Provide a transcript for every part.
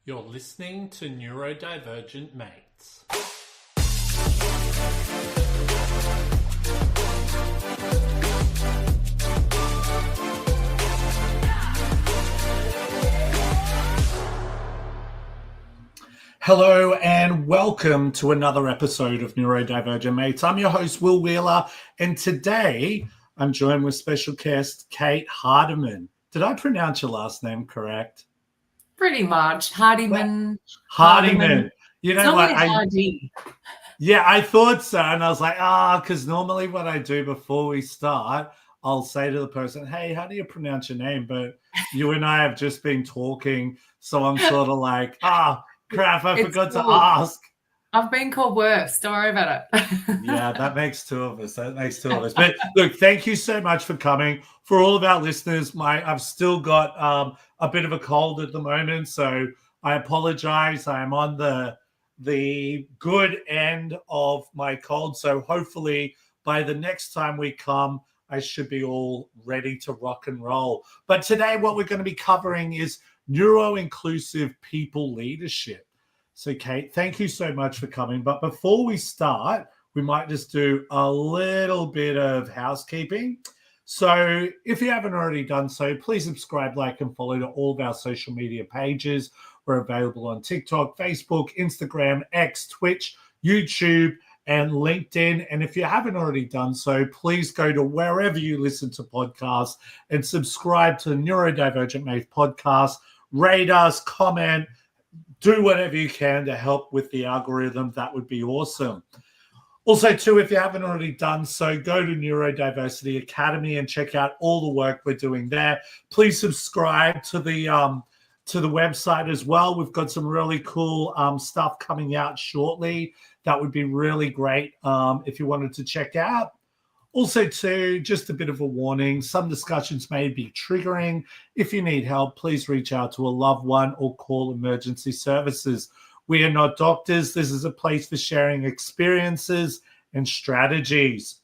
You're listening to Neurodivergent Mates. Hello and welcome to another episode of Neurodivergent Mates. I'm your host, Will Wheeler, and today I'm joined with special guest Kate Hardiman. Did I pronounce your last name correct? Pretty much. Hardiman. Hardiman. You know what? Hardy. Yeah, I thought so. And I was like, because normally what I do before we start, I'll say to the person, hey, how do you pronounce your name? But you and I have just been talking. So I'm sort of like, crap, I forgot to ask. I've been called worse. Don't worry about it. Yeah, that makes two of us. But look, thank you so much for coming. For all of our listeners, I've still got a bit of a cold at the moment, so I apologize. I am on the good end of my cold, so hopefully by the next time we come, I should be all ready to rock and roll. But today, what we're going to be covering is neuro-inclusive people leadership. So, Kate, thank you so much for coming. But before we start, we might just do a little bit of housekeeping. So if you haven't already done so, please subscribe, like, and follow to all of our social media pages. We're available on TikTok, Facebook, Instagram, X, Twitch, YouTube, and LinkedIn. And if you haven't already done so, please go to wherever you listen to podcasts and subscribe to the Neurodivergent Mates podcast. Rate us, comment, do whatever you can to help with the algorithm. That would be awesome. Also, too, if you haven't already done so, go to Neurodiversity Academy and check out all the work we're doing there. Please subscribe to the website as well. We've got some really cool stuff coming out shortly. That would be really great if you wanted to check out. Also, too, just a bit of a warning, some discussions may be triggering. If you need help, please reach out to a loved one or call emergency services. We are not doctors. This is a place for sharing experiences and strategies.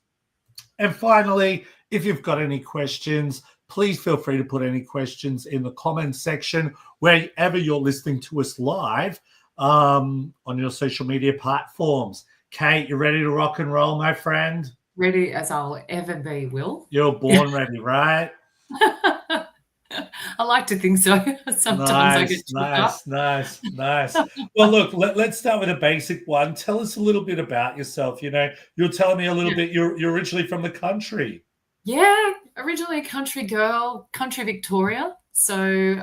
And finally, if you've got any questions, please feel free to put any questions in the comments section wherever you're listening to us live on your social media platforms. Kate, you ready to rock and roll, my friend? Ready as I'll ever be, Will. You're born ready, right? I like to think so. Sometimes I get Nice. Well, look, let's start with a basic one. Tell us a little bit about yourself. You know, you're telling me a little bit. You're originally from the country. Yeah, originally a country girl, country Victoria. So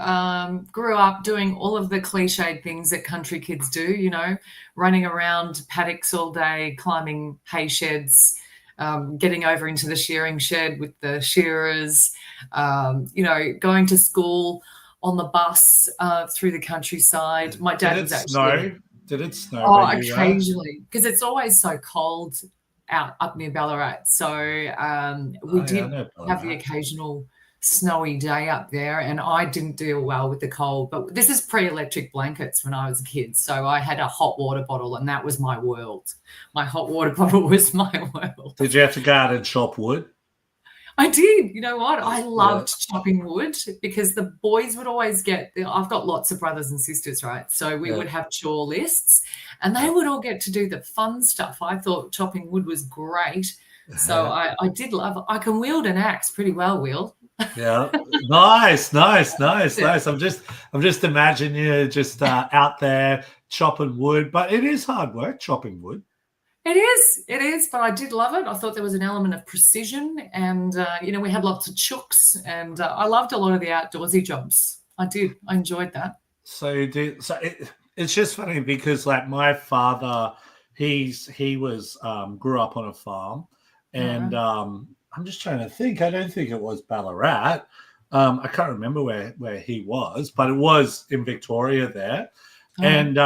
grew up doing all of the cliched things that country kids do, you know, running around paddocks all day, climbing hay sheds, getting over into the shearing shed with the shearers, you know, going to school on the bus through the countryside. My dad was actually... Did it snow? Oh, occasionally, because it's always so cold out up near Ballarat. So we did have the occasional snowy day up there, and I didn't deal well with the cold. But this is pre-electric blankets when I was a kid, so I had a hot water bottle, and that was my world. My hot water bottle was my world. Did you have to go out and chop wood? I did. You know what? I loved chopping wood because the boys would always I've got lots of brothers and sisters, right? So we would have chore lists, and they would all get to do the fun stuff. I thought chopping wood was great. So I did love it. I can wield an axe pretty well, Will. Yeah, nice. I'm just imagining you just out there chopping wood, but it is hard work chopping wood. It is, but I did love it. I thought there was an element of precision, and you know, we had lots of chooks, and I loved a lot of the outdoorsy jobs. I enjoyed that. It's just funny because, like, my father, he was grew up on a farm, and I'm just trying to think. I don't think it was Ballarat. I can't remember where he was, but it was in Victoria there. And,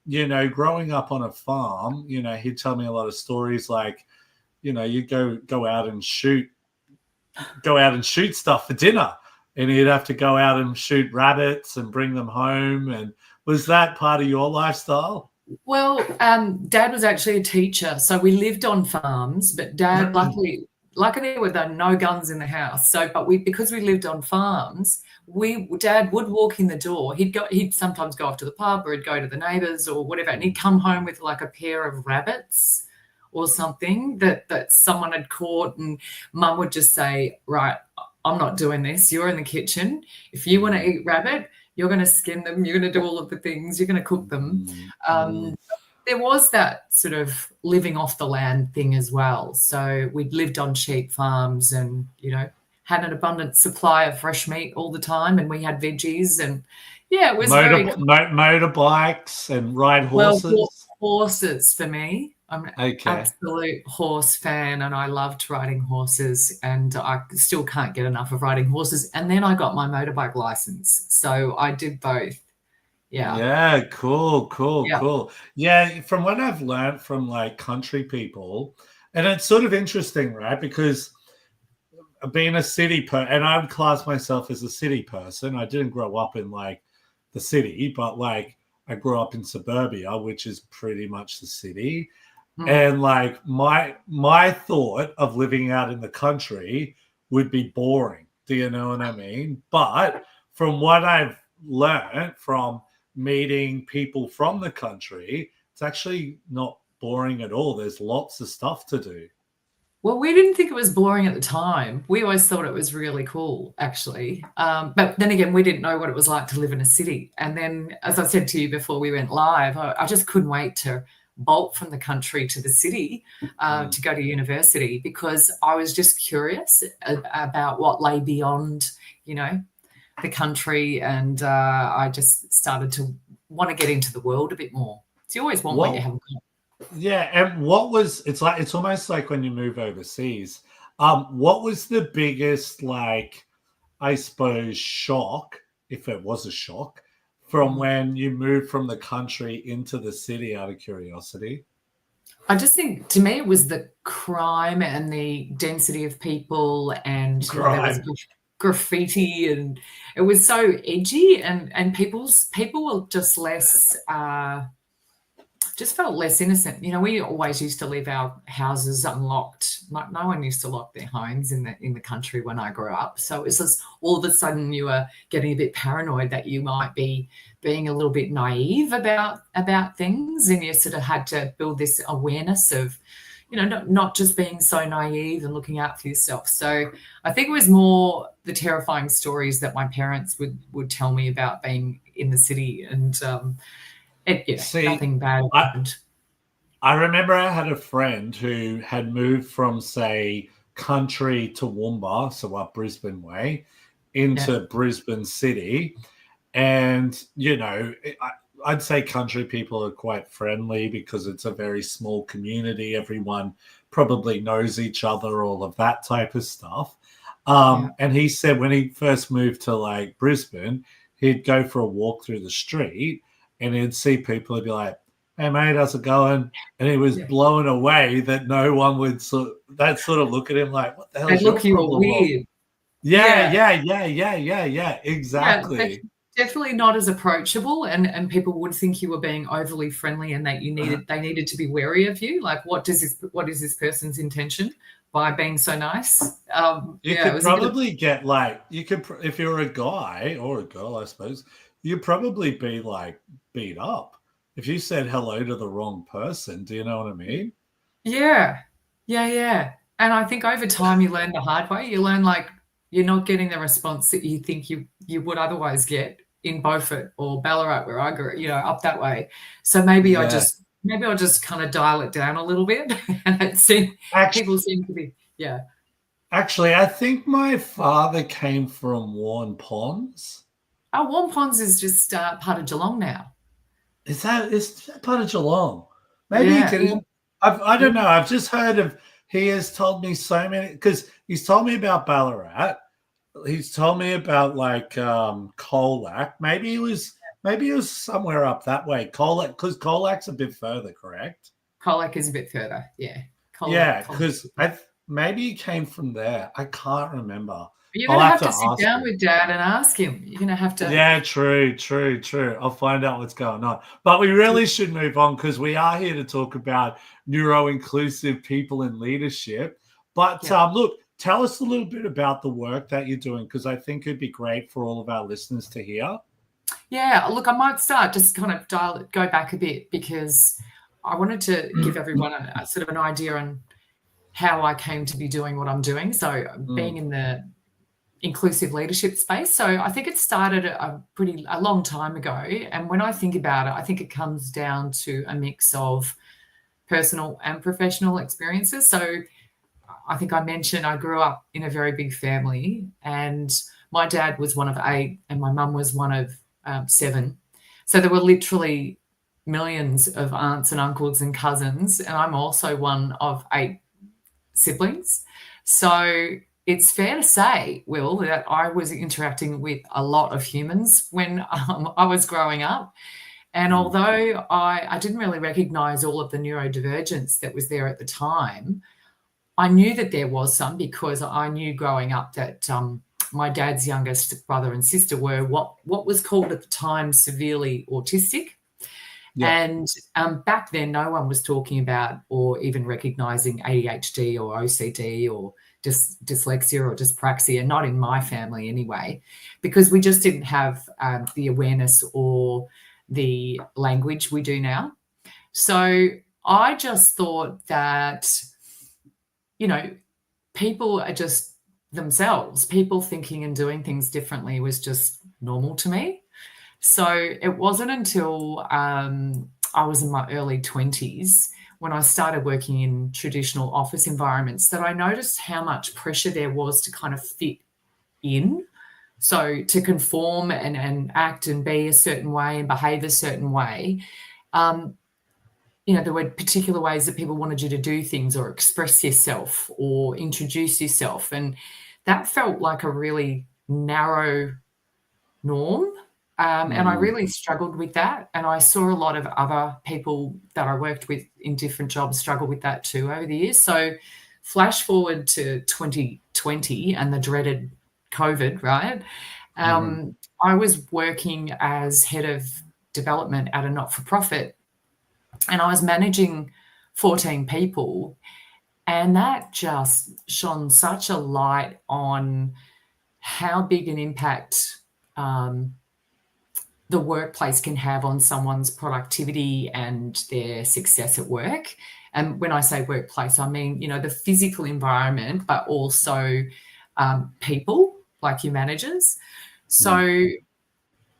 you know, growing up on a farm, you know, he'd tell me a lot of stories like, you know, you go out and shoot stuff for dinner, and he'd have to go out and shoot rabbits and bring them home. And was that part of your lifestyle? Well, Dad was actually a teacher, so we lived on farms, but Dad luckily luckily there were no guns in the house. So, but because we lived on farms, Dad would walk in the door. He'd sometimes go off to the pub, or he'd go to the neighbours or whatever, and he'd come home with like a pair of rabbits or something that someone had caught, and Mum would just say, right, I'm not doing this. You're in the kitchen. If you want to eat rabbit, you're going to skin them. You're going to do all of the things. You're going to cook them. There was that sort of living off the land thing as well. So we'd lived on sheep farms and, had an abundant supply of fresh meat all the time, and we had veggies, and it was motorbikes and ride horses. Well, horses for me. I'm an absolute horse fan, and I loved riding horses, and I still can't get enough of riding horses. And then I got my motorbike license, so I did both. Yeah, cool. Yeah, from what I've learned from like country people, and it's sort of interesting, right? Because being a city and I would class myself as a city person. I didn't grow up in like the city, but like I grew up in suburbia, which is pretty much the city. And like my thought of living out in the country would be boring. Do you know what I mean? But from what I've learned from meeting people from the country, it's actually not boring at all. There's lots of stuff to do. Well, we didn't think it was boring at the time. We always thought it was really cool, actually. But then again, we didn't know what it was like to live in a city. And then, as I said to you before we went live, I just couldn't wait to bolt from the country to the city to go to university, because I was just curious about what lay beyond, the country. And I just started to want to get into the world a bit more. So you always want what you haven't got. Yeah, and it's almost like when you move overseas. What was the biggest, like, I suppose, shock, if it was a shock, from when you moved from the country into the city, out of curiosity? I just think, to me, it was the crime and the density of people, and there was graffiti, and it was so edgy, and people were just less. Just felt less innocent. We always used to leave our houses unlocked. No one used to lock their homes in the country when I grew up. So it's just all of a sudden you were getting a bit paranoid that you might be being a little bit naive about things, and you sort of had to build this awareness of, not just being so naive and looking out for yourself. So I think it was more the terrifying stories that my parents would tell me about being in the city, and nothing bad happened. I remember I had a friend who had moved from, say, country to Toowoomba, so up Brisbane way, into Brisbane City. And, I'd say country people are quite friendly because it's a very small community. Everyone probably knows each other, all of that type of stuff. And he said when he first moved to like Brisbane, he'd go for a walk through the street and he'd see people and be like, "Hey mate, how's it going?" And he was blown away that no one would sort of look at him like, "What the hell is your problem?" Weird. Yeah, exactly. Yeah, definitely not as approachable, and people would think you were being overly friendly and that they needed to be wary of you. Like, what is this person's intention by being so nice? You could probably get like, if you're a guy or a girl, I suppose, you'd probably be like beat up if you said hello to the wrong person. Do you know what I mean? Yeah. And I think over time you learn the hard way. You learn like you're not getting the response that you think you would otherwise get in Beaufort or Ballarat, where I grew, up that way. So maybe I'll just kind of dial it down a little bit. And people seem to be, Actually, I think my father came from Warren Ponds. Oh, Warren Ponds is just part of Geelong now. Is that part of Geelong? Maybe he didn't. I don't know. I've just heard of. He has told me so many, because he's told me about Ballarat. He's told me about like Colac. Maybe it was somewhere up that way. Colac, because Colac's a bit further, correct? Colac is a bit further, yeah. Because maybe he came from there. I can't remember. You're going to have to sit down with Dad and ask him. You're going to have to. Yeah, true. I'll find out what's going on. But we really should move on, because we are here to talk about neuro-inclusive people in leadership. But Yeah. look, tell us a little bit about the work that you're doing, because I think it'd be great for all of our listeners to hear. Yeah, look, I might start just kind of go back a bit, because I wanted to give everyone a sort of an idea on how I came to be doing what I'm doing. So being in the inclusive leadership space. So I think it started a long time ago. And when I think about it, I think it comes down to a mix of personal and professional experiences. So I think I mentioned I grew up in a very big family, and my dad was one of 8 and my mum was one of 7. So there were literally millions of aunts and uncles and cousins, and I'm also one of 8 siblings. So it's fair to say, Will, that I was interacting with a lot of humans when I was growing up. And although I didn't really recognize all of the neurodivergence that was there at the time, I knew that there was some, because I knew growing up that my dad's youngest brother and sister were what was called at the time severely autistic. Yeah. And back then, no one was talking about or even recognizing ADHD or OCD or dyslexia or dyspraxia, not in my family anyway, because we just didn't have the awareness or the language we do now. So I just thought that, people are just themselves. People thinking and doing things differently was just normal to me. So it wasn't until I was in my early 20s when I started working in traditional office environments that I noticed how much pressure there was to kind of fit in. So to conform and act and be a certain way and behave a certain way. There were particular ways that people wanted you to do things or express yourself or introduce yourself. And that felt like a really narrow norm. And I really struggled with that. And I saw a lot of other people that I worked with in different jobs struggle with that too over the years. So flash forward to 2020 and the dreaded COVID, right? I was working as head of development at a not-for-profit, and I was managing 14 people. And that just shone such a light on how big an impact the workplace can have on someone's productivity and their success at work. And when I say workplace, I mean, the physical environment, but also people like your managers. So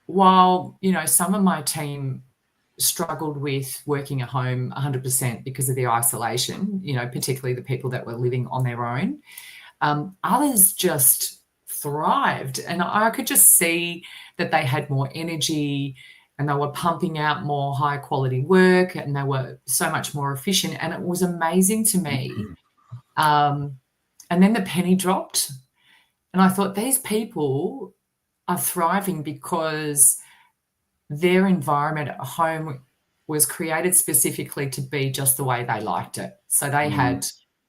while, some of my team struggled with working at home 100% because of the isolation, particularly the people that were living on their own, others just thrived. And I could just see that they had more energy and they were pumping out more high quality work and they were so much more efficient. And it was amazing to me. And then the penny dropped. And I thought, these people are thriving because their environment at home was created specifically to be just the way they liked it. So they had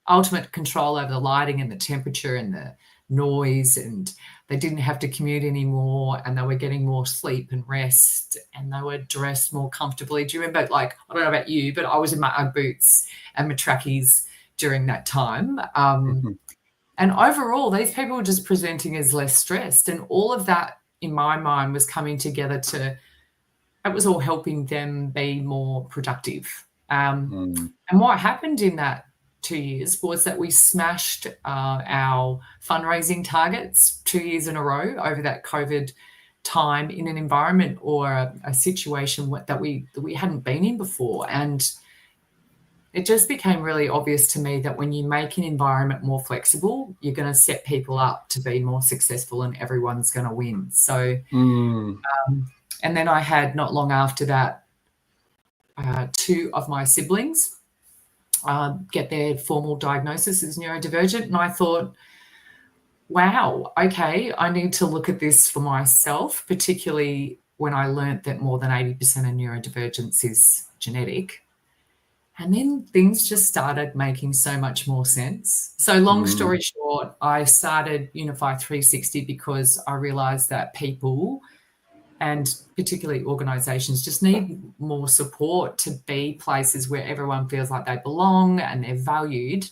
ultimate control over the lighting and the temperature and the noise, and they didn't have to commute anymore, and they were getting more sleep and rest, and they were dressed more comfortably. Do you remember, I don't know about you, but I was in my Ugg boots and my trackies during that time. And overall, these people were just presenting as less stressed, and all of that in my mind was coming together it was all helping them be more productive. And what happened in that 2 years was that we smashed our fundraising targets 2 years in a row over that COVID time in an environment or a situation that we hadn't been in before. And it just became really obvious to me that when you make an environment more flexible, you're going to set people up to be more successful and everyone's going to win. So, and then I had, not long after that, 2 of my siblings get their formal diagnosis as neurodivergent. And I thought, wow, okay, I need to look at this for myself, particularly when I learnt that more than 80% of neurodivergence is genetic. And then things just started making so much more sense. So long story short, I started Unify 360 because I realised that people, and particularly organisations, just need more support to be places where everyone feels like they belong and they're valued.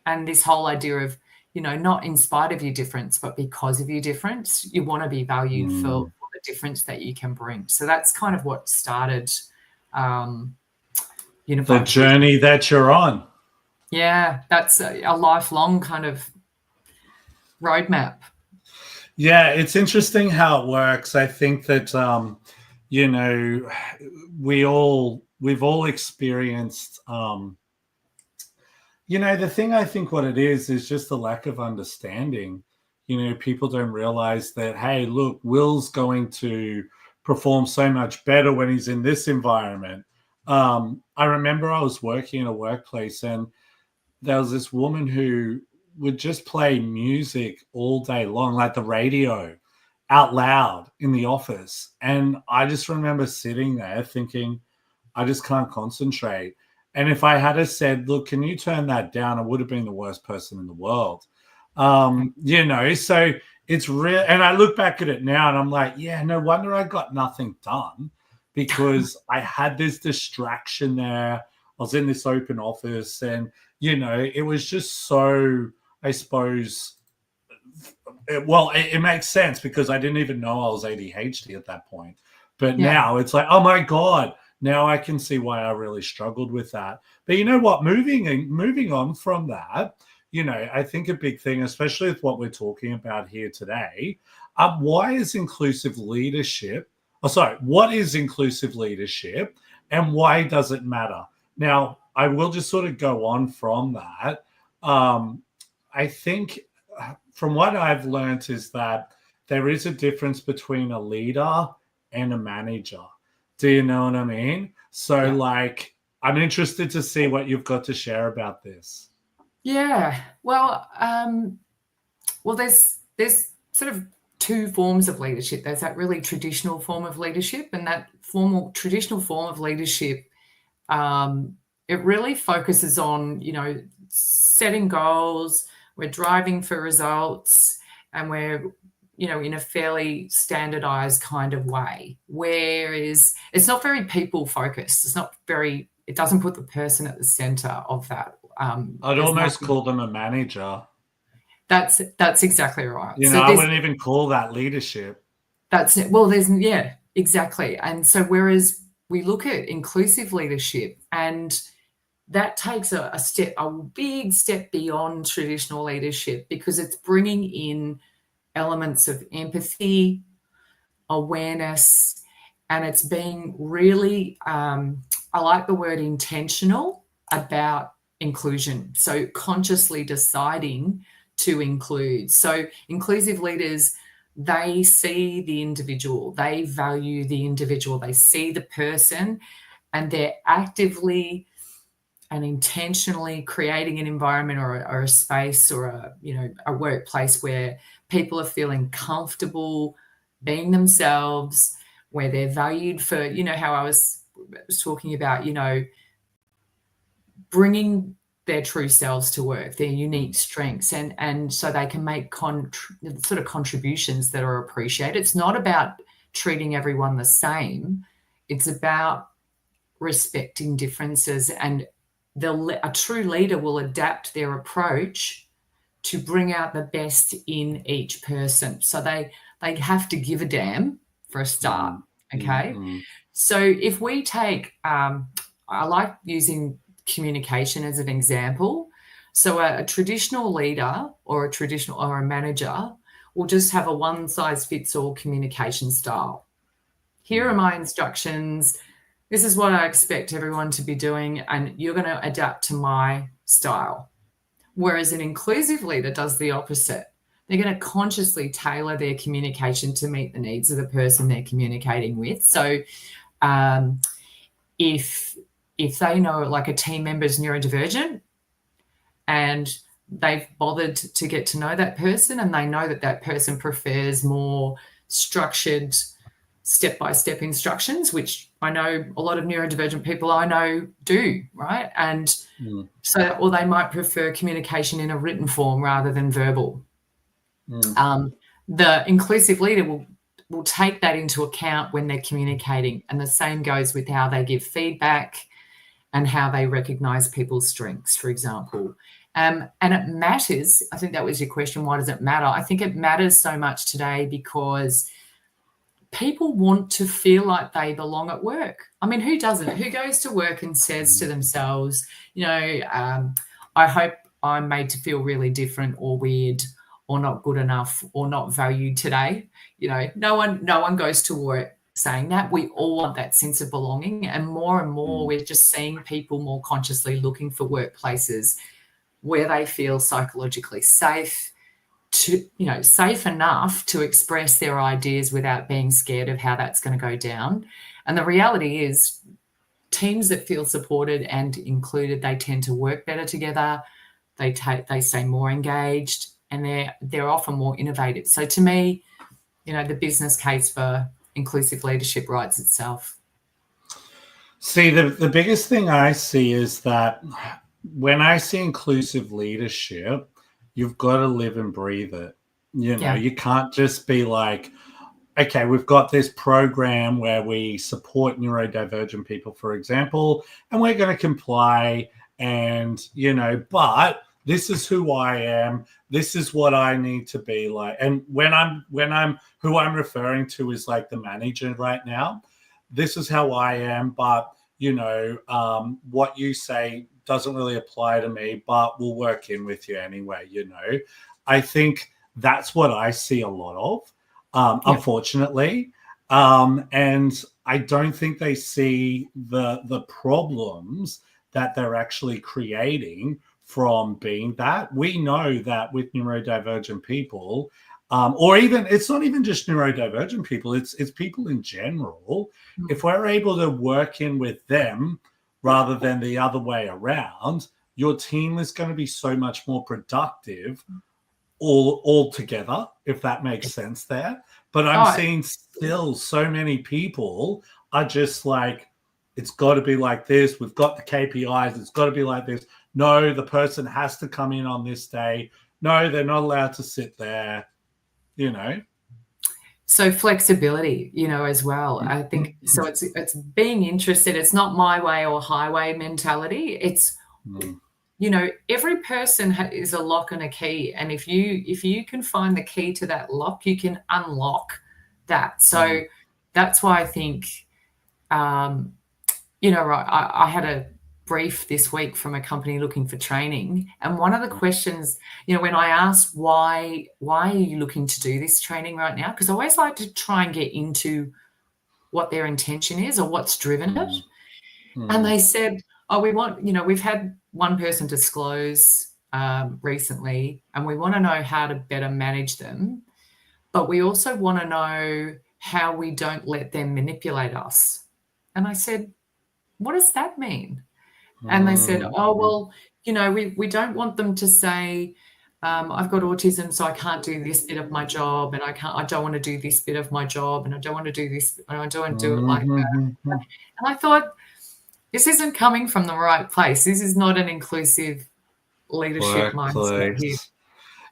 And this whole idea of, not in spite of your difference, but because of your difference, you want to be valued for the difference that you can bring. So that's kind of what started the journey that you're on. Yeah, that's a lifelong kind of roadmap. Yeah, it's interesting how it works. I think that we've all experienced the thing, I think what it is just the lack of understanding. People don't realize that, hey, look, Will's going to perform so much better when he's in this environment. I remember I was working in a workplace, and there was this woman who would just play music all day long, like the radio, out loud in the office. And I just remember sitting there thinking, I just can't concentrate. And if I had said, look, can you turn that down? I would have been the worst person in the world. So it's real. And I look back at it now and I'm like, yeah, no wonder I got nothing done, because I had this distraction there. I was in this open office, and, it was just so, I suppose, it makes sense because I didn't even know I was ADHD at that point. But now it's like, oh my God, now I can see why I really struggled with that. But you know what? Moving on from that, I think a big thing, especially with what we're talking about here today, what is inclusive leadership, and why does it matter? Now, I will just sort of go on from that. I think from what I've learned is that there is a difference between a leader and a manager. Do you know what I mean? So I'm interested to see what you've got to share about this. Yeah. Well, there's sort of two forms of leadership. There's that really traditional form of leadership, and that traditional form of leadership, it really focuses on, setting goals, we're driving for results, and we're, in a fairly standardized kind of way, whereas it's not very people focused. It doesn't put the person at the center of that. I'd almost call them a manager. That's exactly right. I wouldn't even call that leadership. That's it. Well, exactly. And so whereas we look at inclusive leadership, and that takes a big step beyond traditional leadership, because it's bringing in elements of empathy, awareness, and it's being really, I like the word intentional about inclusion. So consciously deciding to include. So inclusive leaders, they see the individual, they value the individual, they see the person, and they're actively and intentionally creating an environment or a space or a workplace where people are feeling comfortable being themselves, where they're valued for, how I was talking about, bringing their true selves to work, their unique strengths, and so they can make sort of contributions that are appreciated. It's not about treating everyone the same. It's about respecting differences, and a true leader will adapt their approach to bring out the best in each person. So they have to give a damn for a start. Okay. Mm-hmm. So if we take, I like using communication as an example. So a traditional leader or a manager will just have a one-size-fits-all communication style. Here are my instructions. This is what I expect everyone to be doing, and you're going to adapt to my style. Whereas an inclusive leader does the opposite. They're going to consciously tailor their communication to meet the needs of the person they're communicating with. So if they know, like, a team member is neurodivergent and they've bothered to get to know that person, and they know that person prefers more structured step-by-step instructions, which I know a lot of neurodivergent people I know do, right? And or they might prefer communication in a written form rather than verbal. The inclusive leader will take that into account when they're communicating, and the same goes with how they give feedback and how they recognize people's strengths, for example. And it matters. I think that was your question. Why does it matter? I think it matters so much today because people want to feel like they belong at work. I mean, who doesn't? Who goes to work and says to themselves, I hope I'm made to feel really different or weird or not good enough or not valued today. No one goes to work saying that. We all want that sense of belonging, and more we're just seeing people more consciously looking for workplaces where they feel psychologically safe, safe enough to express their ideas without being scared of how that's going to go down. And the reality is, teams that feel supported and included, they tend to work better together. They stay more engaged, and they're often more innovative. So to me, the business case for inclusive leadership writes itself. See, the biggest thing I see is that when I see inclusive leadership, you've got to live and breathe it. You can't just be like, okay, we've got this program where we support neurodivergent people, for example, and we're going to comply and, but this is who I am. This is what I need to be like. And who I'm referring to is like the manager right now. This is how I am, but, what you say doesn't really apply to me, but we'll work in with you anyway, I think that's what I see a lot of, unfortunately. And I don't think they see the problems that they're actually creating from being that. We know that with neurodivergent people, or even, it's not even just neurodivergent people, it's people in general. If we're able to work in with them rather than the other way around, your team is going to be so much more productive all together, if that makes sense there. But I'm seeing still so many people are just like, it's got to be like this. We've got the KPIs. It's got to be like this. No, the person has to come in on this day. No, they're not allowed to sit there, So flexibility, as well. I think so. It's being interested. It's not my way or highway mentality. It's, every person is a lock and a key. And if you can find the key to that lock, you can unlock that. So that's why I think, I had a brief this week from a company looking for training, and one of the questions, when I asked why are you looking to do this training right now, because I always like to try and get into what their intention is or what's driven it. And they said, we want, we've had one person disclose recently, and we want to know how to better manage them, but we also want to know how we don't let them manipulate us. And I said, what does that mean? And they said, we don't want them to say, I've got autism, so I can't do this bit of my job, and I don't want to do this bit of my job, and I don't want to do this, and I don't want to do it like that. And I thought, this isn't coming from the right place. This is not an inclusive leadership mindset here.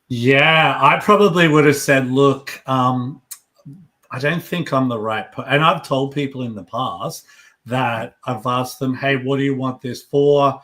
Yeah, I probably would have said, look, I don't think I'm the right person. And I've told people in the past that I've asked them, hey, what do you want this for?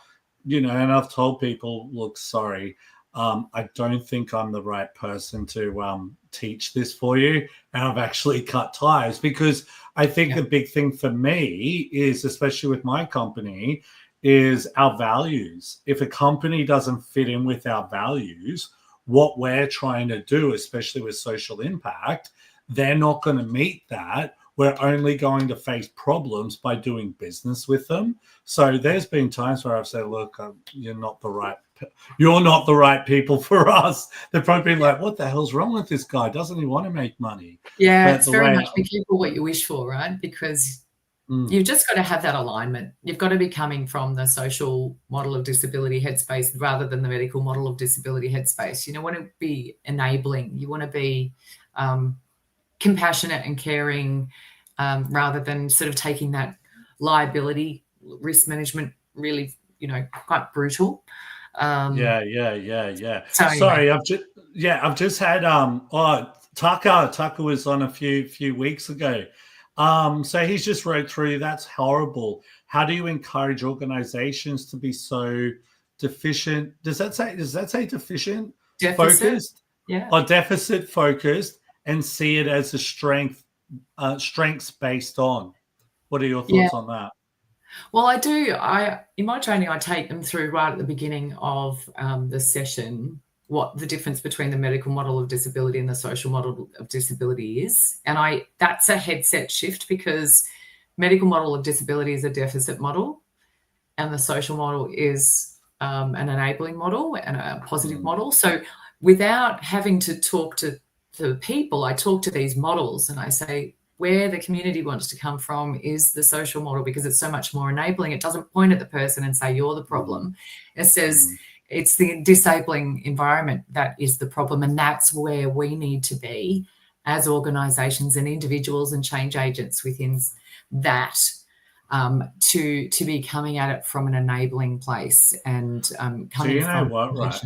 And I've told people, look, sorry, I don't think I'm the right person to teach this for you. And I've actually cut ties, because I think the big thing for me is, especially with my company, is our values. If a company doesn't fit in with our values, what we're trying to do, especially with social impact, they're not going to meet that. We're only going to face problems by doing business with them. So there's been times where I've said, look, you're not the right people for us. They've probably been like, what the hell's wrong with this guy? Doesn't he want to make money? Yeah, but it's very much be careful what you wish for, right? Because you've just got to have that alignment. You've got to be coming from the social model of disability headspace rather than the medical model of disability headspace. You don't want to be enabling. You want to be compassionate and caring, rather than sort of taking that liability risk management really, quite brutal. Yeah. So Sorry, anyway. I've just had Tucker was on a few weeks ago. So he's just wrote through, that's horrible. How do you encourage organizations to be so deficient. Does that say deficient? Deficit. Focused? Yeah. Or deficit focused, and see it as a strengths based on. What are your thoughts on that? Well, I do. In my training, I take them through right at the beginning of the session what the difference between the medical model of disability and the social model of disability is. And that's a headset shift, because medical model of disability is a deficit model and the social model is an enabling model and a positive model. So without having to talk to the people, I talk to these models and I say, where the community wants to come from is the social model, because it's so much more enabling. It doesn't point at the person and say, you're the problem. It says it's the disabling environment that is the problem. And that's where we need to be as organisations and individuals and change agents within that, to be coming at it from an enabling place and coming from right?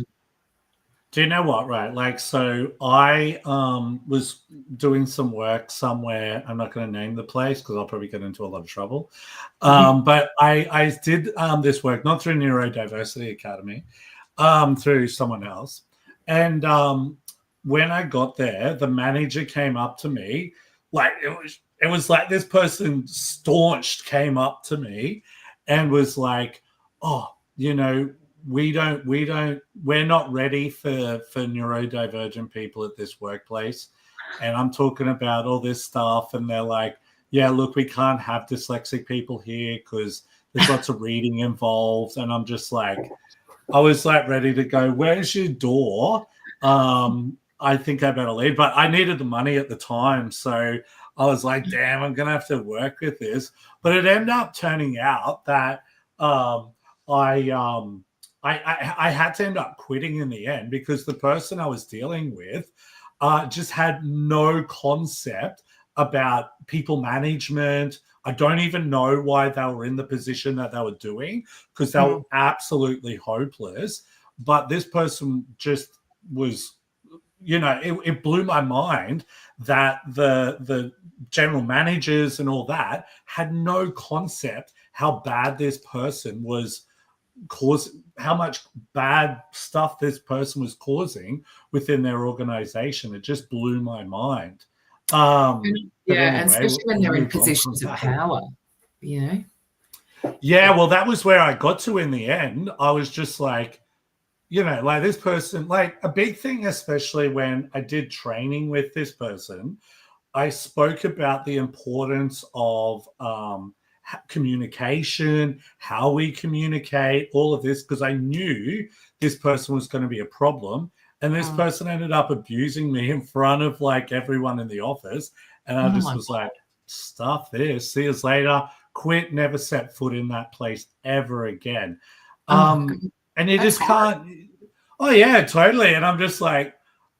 Do you know what, right? Like, so I was doing some work somewhere. I'm not going to name the place because I'll probably get into a lot of trouble. But I did this work, not through Neurodiversity Academy, through someone else. And when I got there, the manager came up to me. Like, it was like this person staunched came up to me and was like, oh, you know, we're not ready for neurodivergent people at this workplace. And I'm talking about all this stuff, and they're like, yeah, look, we can't have dyslexic people here because there's lots of reading involved. And I'm just like, I was like ready to go, where's your door? I think I better leave. But I needed the money at the time. So I was like, damn, I'm going to have to work with this. But it ended up turning out that I had to end up quitting in the end, because the person I was dealing with just had no concept about people management. I don't even know why they were in the position that they were doing, because they were absolutely hopeless. But this person just was, you know, it blew my mind that the general managers and all that had no concept how bad this person was how much bad stuff this person was causing within their organization. It just blew my mind. Anyway, especially when they're in positions of power, you know? Yeah, well, that was where I got to in the end. I was just like, you know, like this person, like a big thing, especially when I did training with this person, I spoke about the importance of communication, how we communicate, all of this, because I knew this person was going to be a problem. And this person ended up abusing me in front of like everyone in the office. And I just was like, stuff this, see you later, quit, never set foot in that place ever again. And you just can't. Oh, yeah, totally. And I'm just like,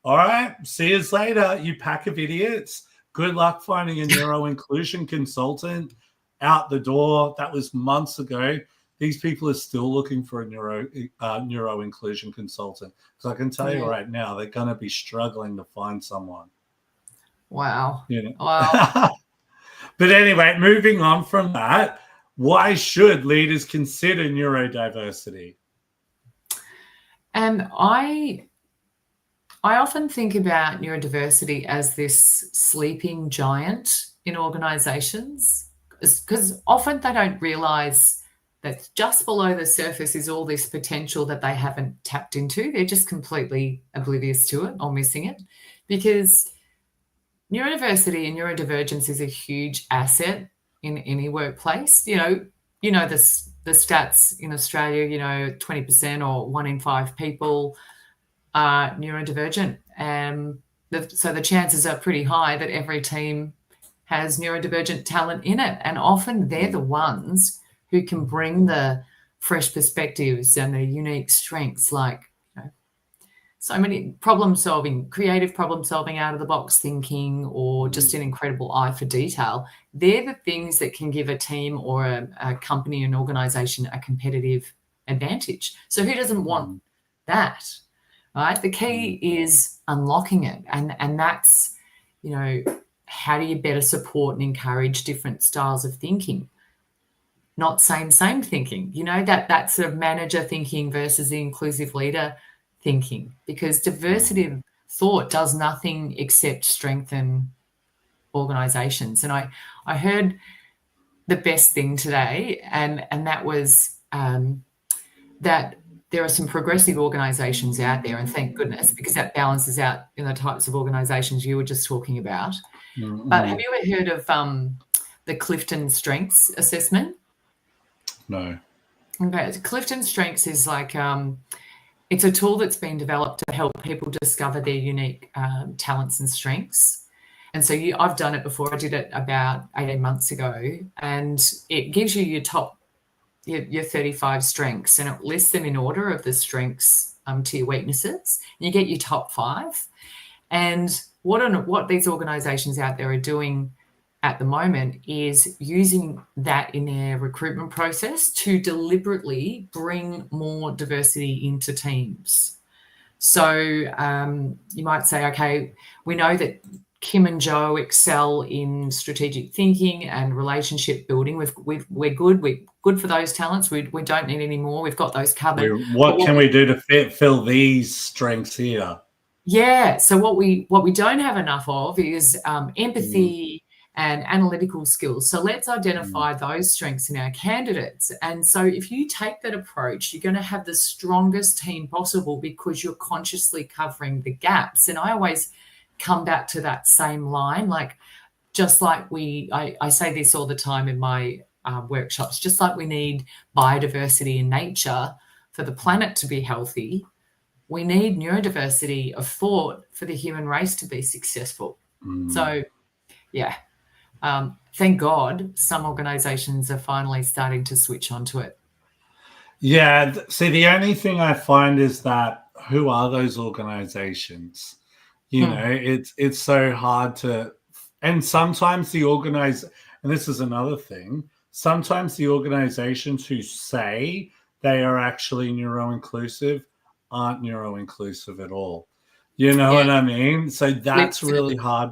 all right, see you later, you pack of idiots. Good luck finding a neuro-inclusion consultant. Out the door. That was months ago. These people are still looking for a neuro-inclusion consultant. So I can tell you right now, they're going to be struggling to find someone. Wow. You know? Wow. But anyway, moving on from that, why should leaders consider neurodiversity? And I often think about neurodiversity as this sleeping giant in organizations, because often they don't realize that just below the surface is all this potential that they haven't tapped into. They're just completely oblivious to it or missing it, because neurodiversity and neurodivergence is a huge asset in any workplace. You know the stats in Australia, 20% or 1 in 5 people are neurodivergent. So the chances are pretty high that every team has neurodivergent talent in it. And often they're the ones who can bring the fresh perspectives and the unique strengths, like so many creative problem solving, out of the box thinking, or just an incredible eye for detail. They're the things that can give a team or a company, an organization, a competitive advantage. So who doesn't want that, right? The key is unlocking it. And that's, how do you better support and encourage different styles of thinking? not same thinking, that sort of manager thinking versus the inclusive leader thinking, because diversity of thought does nothing except strengthen organizations. And I heard the best thing today, and that was that there are some progressive organizations out there, and thank goodness, because that balances out in the types of organizations you were just talking about. But have you ever heard of the Clifton Strengths Assessment? No. Okay, Clifton Strengths is like it's a tool that's been developed to help people discover their unique talents and strengths. And so I've done it before. I did it about 18 months ago, and it gives you your 35 strengths, and it lists them in order of the strengths to your weaknesses. And you get your top 5. And what these organisations out there are doing at the moment is using that in their recruitment process to deliberately bring more diversity into teams. So you might say, okay, we know that Kim and Joe excel in strategic thinking and relationship building. We're good. We're good for those talents. We don't need any more. We've got those covered. What can we do to fill these strengths here? Yeah. So what we don't have enough of is empathy and analytical skills. So let's identify those strengths in our candidates. And so if you take that approach, you're going to have the strongest team possible because you're consciously covering the gaps. And I always come back to that same line, like just like I say this all the time in my workshops, just like we need biodiversity in nature for the planet to be healthy, we need neurodiversity of thought for the human race to be successful. So, yeah, thank God some organisations are finally starting to switch onto it. Yeah, see, the only thing I find is that who are those organisations? It's so hard to, and sometimes and this is another thing, sometimes the organizations who say they are actually neuro-inclusive aren't neuro-inclusive at all. You know what I mean? So that's really hard.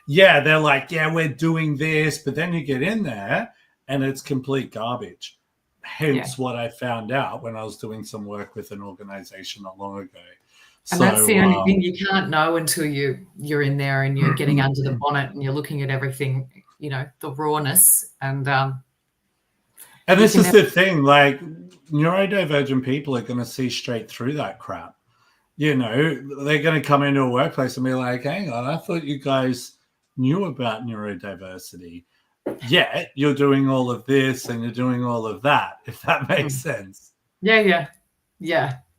Yeah, they're like, yeah, we're doing this, but then you get in there and it's complete garbage. Hence what I found out when I was doing some work with an organization not long ago. And that's the only thing you can't know until you're in there and you're getting under the bonnet and you're looking at everything, the rawness. And this is the thing, like neurodivergent people are going to see straight through that crap. They're going to come into a workplace and be like, hang on, I thought you guys knew about neurodiversity. Yet you're doing all of this and you're doing all of that, if that makes sense. Yeah.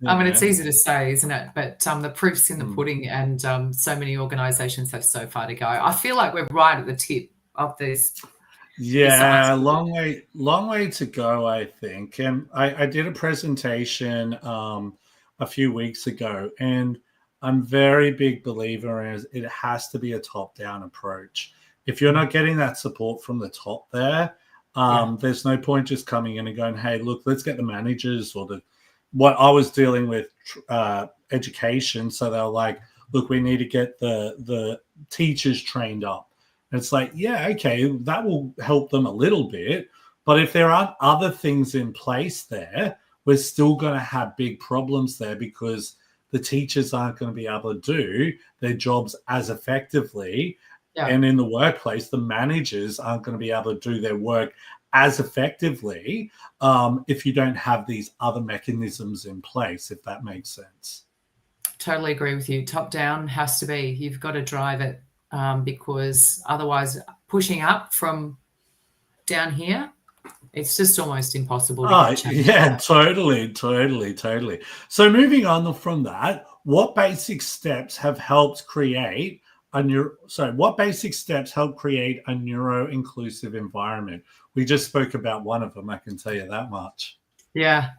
I mean, it's easy to say, isn't it? But the proof's in the pudding, and so many organisations have so far to go. I feel like we're right at the tip of this. Yeah, long way to go, I think. And I did a presentation a few weeks ago, and I'm a very big believer in it has to be a top-down approach. If you're not getting that support from the top there, there's no point just coming in and going, hey, look, let's get the managers or what I was dealing with education. So they're like, look, we need to get the teachers trained up. And it's like, yeah, okay, that will help them a little bit. But if there aren't other things in place there, we're still going to have big problems there because the teachers aren't going to be able to do their jobs as effectively. Yeah. And in the workplace, the managers aren't going to be able to do their work as effectively if you don't have these other mechanisms in place, if that makes sense. Totally agree with you. Top down has to be. You've got to drive it because otherwise pushing up from down here, it's just almost impossible to get change. Yeah, totally. So moving on from that, what basic steps have helped create what basic steps help create a neuro-inclusive environment? We just spoke about one of them, I can tell you that much. Yeah.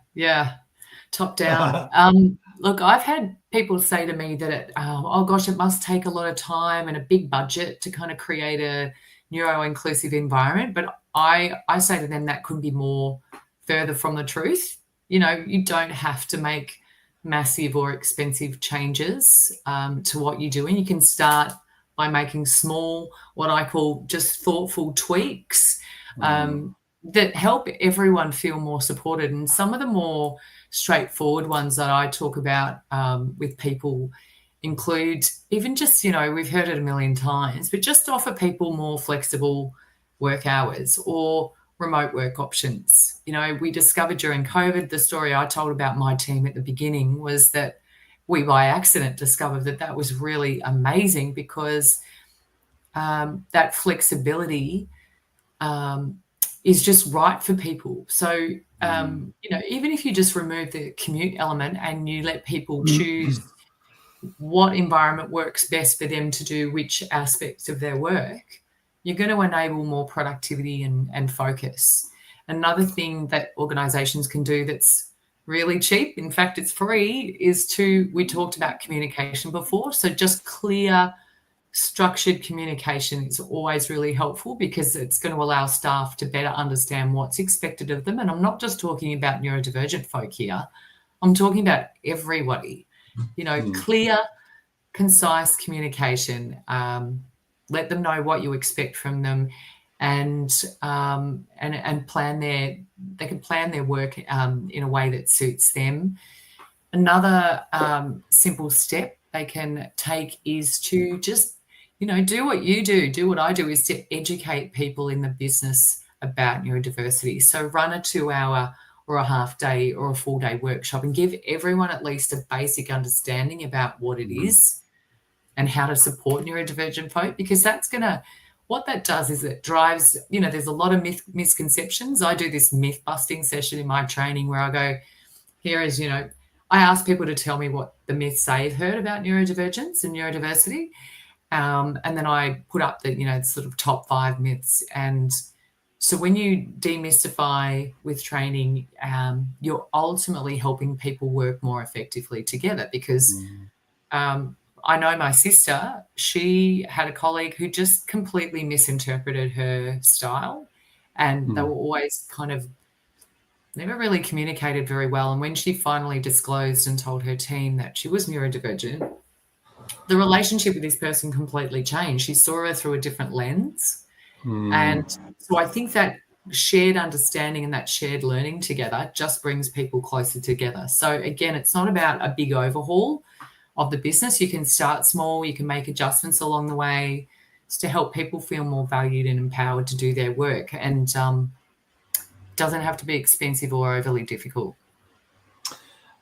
Top down. Look, I've had people say to me that it must take a lot of time and a big budget to kind of create a neuro-inclusive environment. But I say to them that couldn't be more further from the truth. You don't have to make massive or expensive changes to what you're doing. You can start by making small, what I call just thoughtful tweaks. that help everyone feel more supported. And some of the more straightforward ones that I talk about with people include even just, we've heard it a million times, but just offer people more flexible work hours or remote work options. We discovered during COVID, the story I told about my team at the beginning was that we by accident discovered that was really amazing because that flexibility is just right for people. So, even if you just remove the commute element and you let people choose what environment works best for them to do which aspects of their work, you're going to enable more productivity and focus. Another thing that organizations can do that's really cheap, in fact, it's free, we talked about communication before. So just clear, structured communication is always really helpful because it's going to allow staff to better understand what's expected of them. And I'm not just talking about neurodivergent folk here. I'm talking about everybody. Clear, concise communication. Let them know what you expect from them, and plan they can plan their work in a way that suits them. Another simple step they can take is to just, do what you do what I do, is to educate people in the business about neurodiversity. So run a 2-hour or a half day or a full day workshop and give everyone at least a basic understanding about what it is and how to support neurodivergent folk, because what that does is it drives, there's a lot of misconceptions. I do this myth busting session in my training where I go, here is, I ask people to tell me what the myths they've heard about neurodivergence and neurodiversity. And then I put up the, sort of top 5 myths. And so when you demystify with training, you're ultimately helping people work more effectively together, because I know my sister, she had a colleague who just completely misinterpreted her style, and they were always kind of never really communicated very well. And when she finally disclosed and told her team that she was neurodivergent, the relationship with this person completely changed. She saw her through a different lens. And so I think that shared understanding and that shared learning together just brings people closer together. So again, it's not about a big overhaul of the business. You can start small, you can make adjustments along the way. It's to help people feel more valued and empowered to do their work, and doesn't have to be expensive or overly difficult.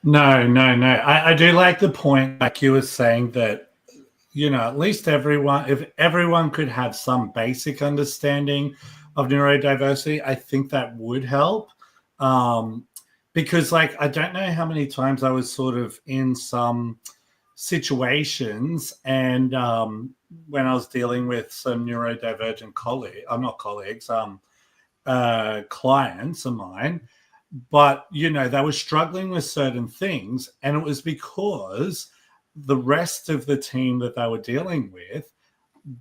No. I do like the point, like you were saying, that, at least if everyone could have some basic understanding of neurodiversity, I think that would help. Because, I don't know how many times I was sort of in some situations, and when I was dealing with some neurodivergent clients of mine, but they were struggling with certain things, and it was because the rest of the team that they were dealing with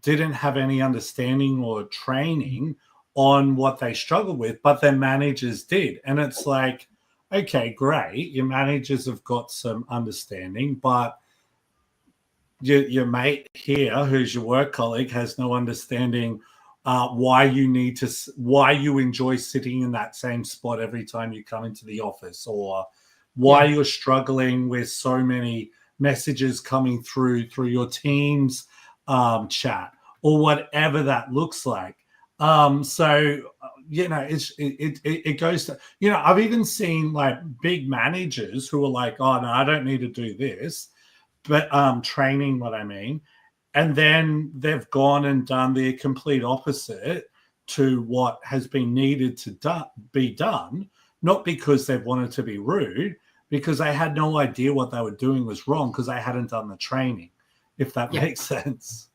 didn't have any understanding or training on what they struggled with, but their managers did. And it's like, okay, great, your managers have got some understanding, but your mate here, who's your work colleague, has no understanding why you enjoy sitting in that same spot every time you come into the office, or why you're struggling with so many messages coming through your Teams chat, or whatever that looks like. So it goes to, I've even seen big managers who are like, oh no, I don't need to do this, but training, what I mean. And then they've gone and done the complete opposite to what has been needed to be done, not because they've wanted to be rude, because they had no idea what they were doing was wrong because they hadn't done the training, if that makes sense.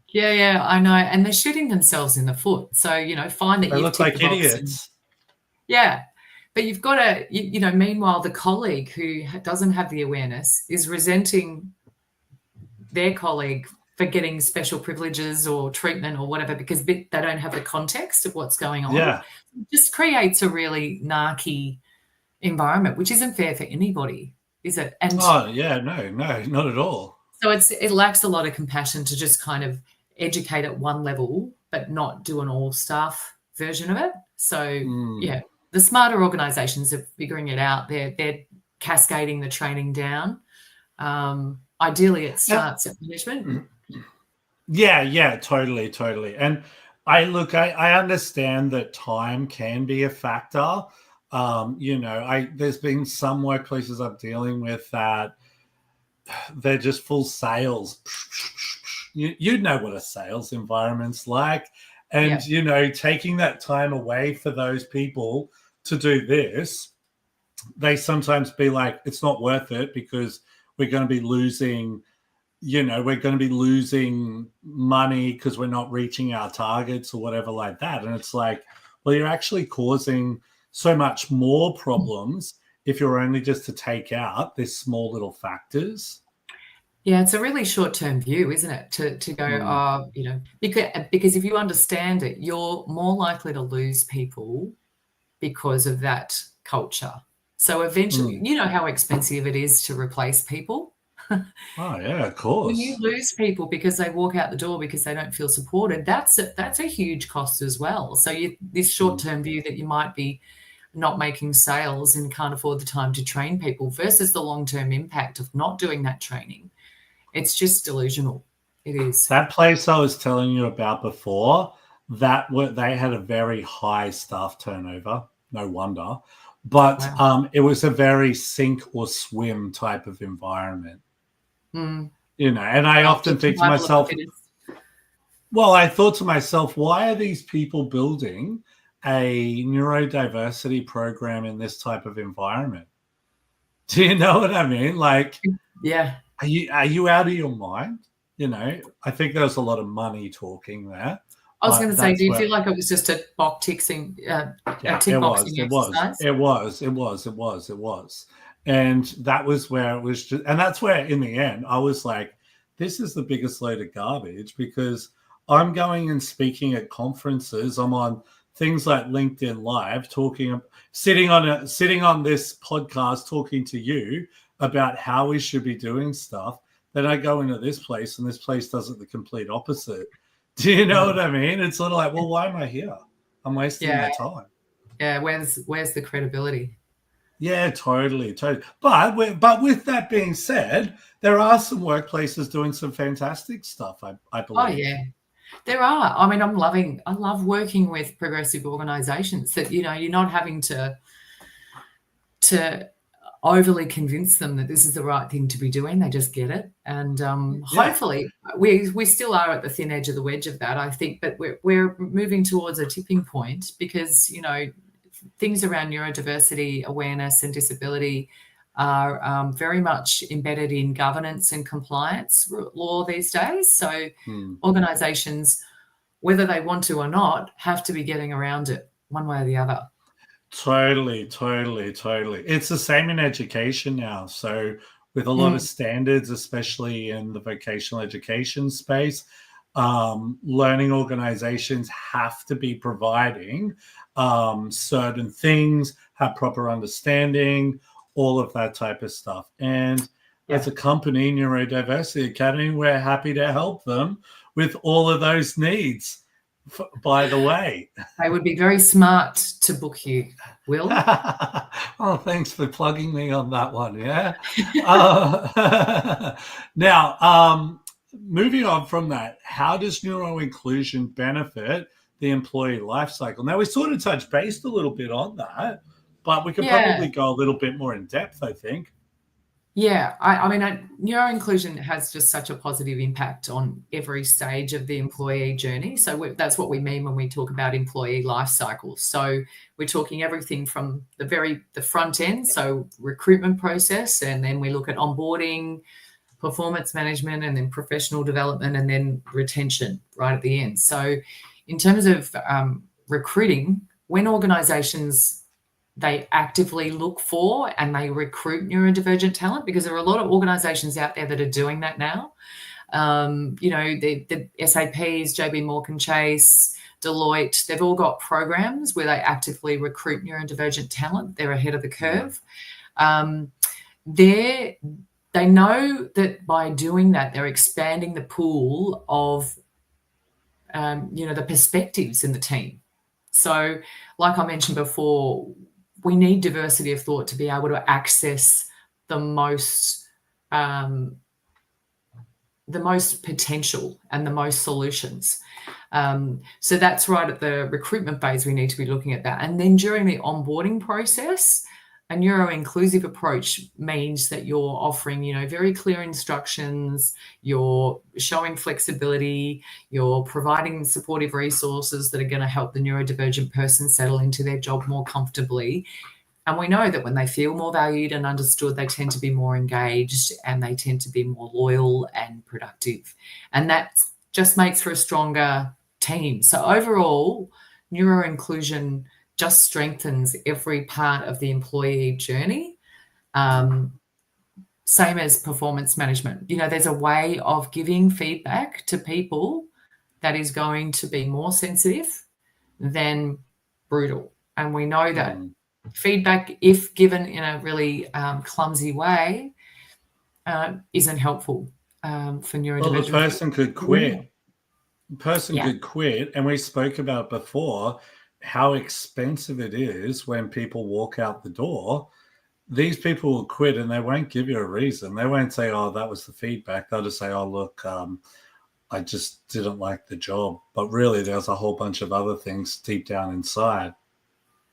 Yeah, I know. And they're shooting themselves in the foot. So, find that they you've look like ticked the box. idiots. But you've got to, meanwhile, the colleague who doesn't have the awareness is resenting their colleague for getting special privileges or treatment or whatever because they don't have the context of what's going on. Yeah. It just creates a really narky environment, which isn't fair for anybody, is it? And no, not at all. So it lacks a lot of compassion to just kind of educate at one level but not do an all-staff version of it. So, Mm. yeah, the smarter organizations are figuring it out. They're cascading the training down. Ideally, it starts at management. Yeah, totally. And I understand that time can be a factor. There's been some workplaces I'm dealing with that they're just full sales. You know what a sales environment's like. And, taking that time away for those people to do this, they sometimes be like, it's not worth it because we're going to be losing money because we're not reaching our targets or whatever like that. And it's like, well, you're actually causing so much more problems if you're only just to take out these small little factors. Yeah, it's a really short-term view, isn't it? To go, because if you understand it, you're more likely to lose people because of that culture. So eventually, you know how expensive it is to replace people. Oh yeah, of When you course. lose people because they walk out the door because they don't feel supported, that's a huge cost as well. So this short-term view that you might be not making sales and can't afford the time to train people versus the long-term impact of not doing that training. It's just delusional. It is. That place I was telling you about before, they had a very high staff turnover. No wonder. But Wow. it was a very sink or swim type of environment. Mm. And I often think to Survival of the myself, fittest. well, I thought to myself, why are these people building a neurodiversity program in this type of environment? Do you know what I mean? Like, Yeah. are you out of your mind? I think there was a lot of money talking there. I was going to say, do you where, feel like it was just a tick it boxing exercise? was. And that was where it was just, and that's where in the end, I was like, this is the biggest load of garbage because I'm going and speaking at conferences. I'm on things like LinkedIn Live sitting on this podcast talking to you about how we should be doing stuff. Then I go into this place and this place does it the complete opposite. Do you know what I mean? It's sort of like, well, why am I here? I'm wasting my Yeah. time. Yeah. Where's the credibility? Yeah, totally. But with that being said, there are some workplaces doing some fantastic stuff, I Oh, believe. yeah. There are. I mean, I love working with progressive organizations that, you're not having to overly convince them that this is the right thing to be doing. They just get it. And Yeah. hopefully we still are at the thin edge of the wedge of that, I think, but we're moving towards a tipping point because, things around neurodiversity awareness and disability are very much embedded in governance and compliance law these days. So organizations, whether they want to or not, have to be getting around it one way or the other. Totally. It's the same in education now. So with a lot of standards, especially in the vocational education space, learning organizations have to be providing certain things, have proper understanding, all of that type of stuff. And as a company, Neurodiversity Academy, we're happy to help them with all of those needs. By the way, they would be very smart to book you, Will. Oh, thanks for plugging me on that one. Yeah. Now, moving on from that, how does neuro-inclusion benefit the employee life cycle? Now, we sort of touched base a little bit on that, but we could probably go a little bit more in depth, I think. Yeah, I mean, neuro-inclusion has just such a positive impact on every stage of the employee journey. So that's what we mean when we talk about employee life cycles. So we're talking everything from the front end, so recruitment process, and then we look at onboarding, performance management, and then professional development, and then retention right at the end. So in terms of recruiting, when organizations they actively look for and they recruit neurodivergent talent, because there are a lot of organizations out there that are doing that now. The SAPs, JB Morgan Chase, Deloitte, they've all got programs where they actively recruit neurodivergent talent. They're ahead of the curve. They know that by doing that, they're expanding the pool of, the perspectives in the team. So, like I mentioned before, we need diversity of thought to be able to access the most potential and the most solutions. So that's right at the recruitment phase, we need to be looking at that. And then during the onboarding process, a neuro-inclusive approach means that you're offering, very clear instructions, you're showing flexibility, you're providing supportive resources that are going to help the neurodivergent person settle into their job more comfortably. And we know that when they feel more valued and understood, they tend to be more engaged and they tend to be more loyal and productive. And that just makes for a stronger team. So overall, neuro-inclusion just strengthens every part of the employee journey. Same as performance management. There's a way of giving feedback to people that is going to be more sensitive than brutal. And we know that feedback, if given in a really clumsy way, isn't helpful for neurodivergent. Well, the person could quit. The person could quit, and we spoke about before how expensive it is when people walk out the door. These people will quit and they won't give you a reason. They won't say, oh, that was the feedback. They'll just say, oh, look, I just didn't like the job. But really, there's a whole bunch of other things deep down inside.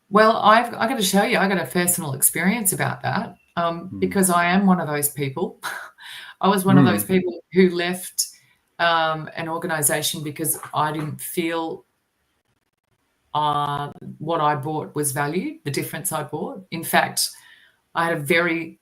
Well, I got to show you, I got a personal experience about that because I am one of those people. I was one of those people who left an organization because I didn't feel what I brought was valued, the difference I brought. In fact, I had a very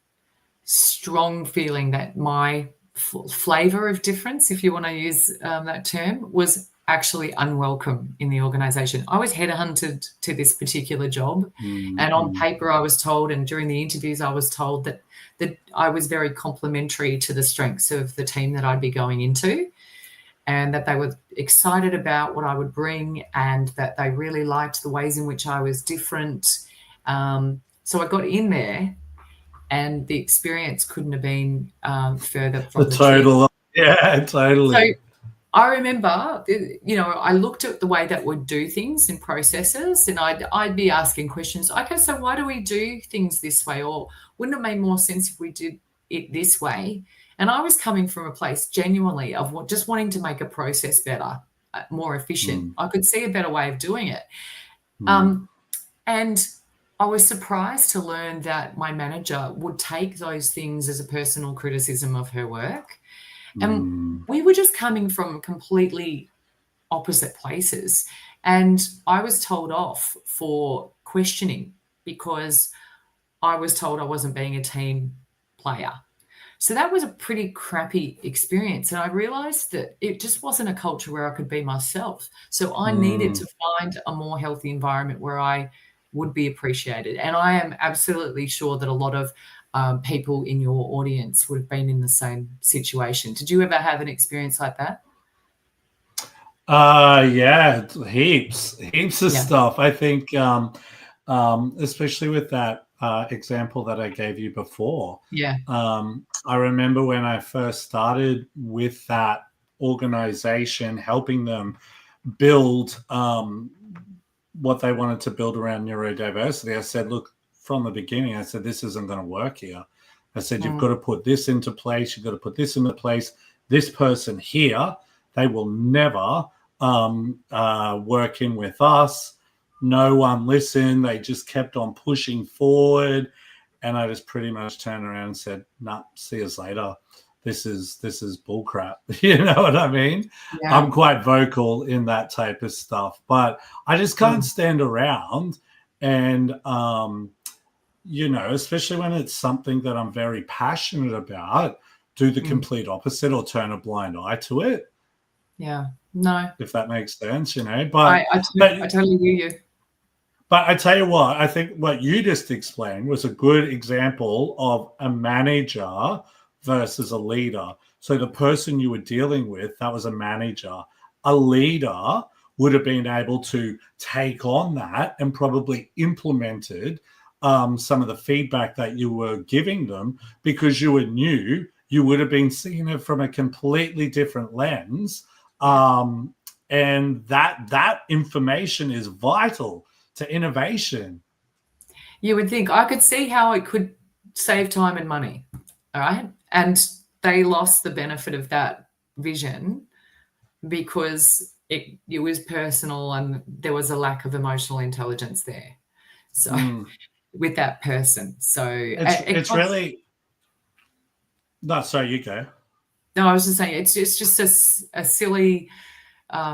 strong feeling that my flavor of difference, if you want to use that term, was actually unwelcome in the organization. I was headhunted to this particular job, and on paper I was told, and during the interviews I was told that I was very complementary to the strengths of the team that I'd be going into, and that they were excited about what I would bring, and that they really liked the ways in which I was different. So I got in there, and the experience couldn't have been further from the truth. Yeah, totally. So I remember, I looked at the way that we'd do things in processes, and I'd be asking questions. Okay, so why do we do things this way? Or wouldn't it make more sense if we did it this way? And I was coming from a place genuinely of just wanting to make a process better, more efficient. I could see a better way of doing it. And I was surprised to learn that my manager would take those things as a personal criticism of her work. And we were just coming from completely opposite places. And I was told off for questioning because I was told I wasn't being a team player. So that was a pretty crappy experience. And I realized that it just wasn't a culture where I could be myself. So I needed to find a more healthy environment where I would be appreciated. And I am absolutely sure that a lot of people in your audience would have been in the same situation. Did you ever have an experience like that? Yeah, heaps of stuff. I think, especially with that example that I gave you before. Yeah. I remember when I first started with that organization, helping them build what they wanted to build around neurodiversity. I said, look, from the beginning, I said, this isn't going to work here. I said, you've got to put this into place. You've got to put this into place. This person here, they will never work in with us. No one listened. They just kept on pushing forward. And I just pretty much turned around and said, nah, see you later. This is bullcrap. You know what I mean? Yeah. I'm quite vocal in that type of stuff, but I just can't stand around and, especially when it's something that I'm very passionate about, do the complete opposite or turn a blind eye to it. Yeah, no. If that makes sense, but I totally hear you. But I tell you what, I think what you just explained was a good example of a manager versus a leader. So the person you were dealing with, that was a manager. A leader would have been able to take on that and probably implemented some of the feedback that you were giving them because you were new. You would have been seeing it from a completely different lens. And that information is vital to innovation. You would think, I could see how it could save time and money. All right. And they lost the benefit of that vision because it was personal and there was a lack of emotional intelligence there. So with that person. So it's really no, sorry, you go. No, I was just saying it's just a silly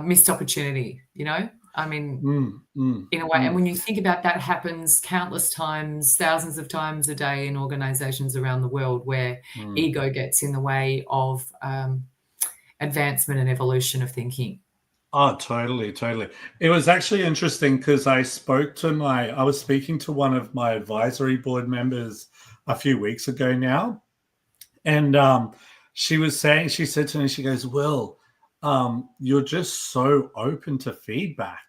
missed opportunity, you know? I mean, in a way. And when you think about that happens countless times, thousands of times a day in organizations around the world where ego gets in the way of advancement and evolution of thinking. Oh, totally. It was actually interesting because I was speaking to one of my advisory board members a few weeks ago now. And she said to me, she goes, Will, you're just so open to feedback.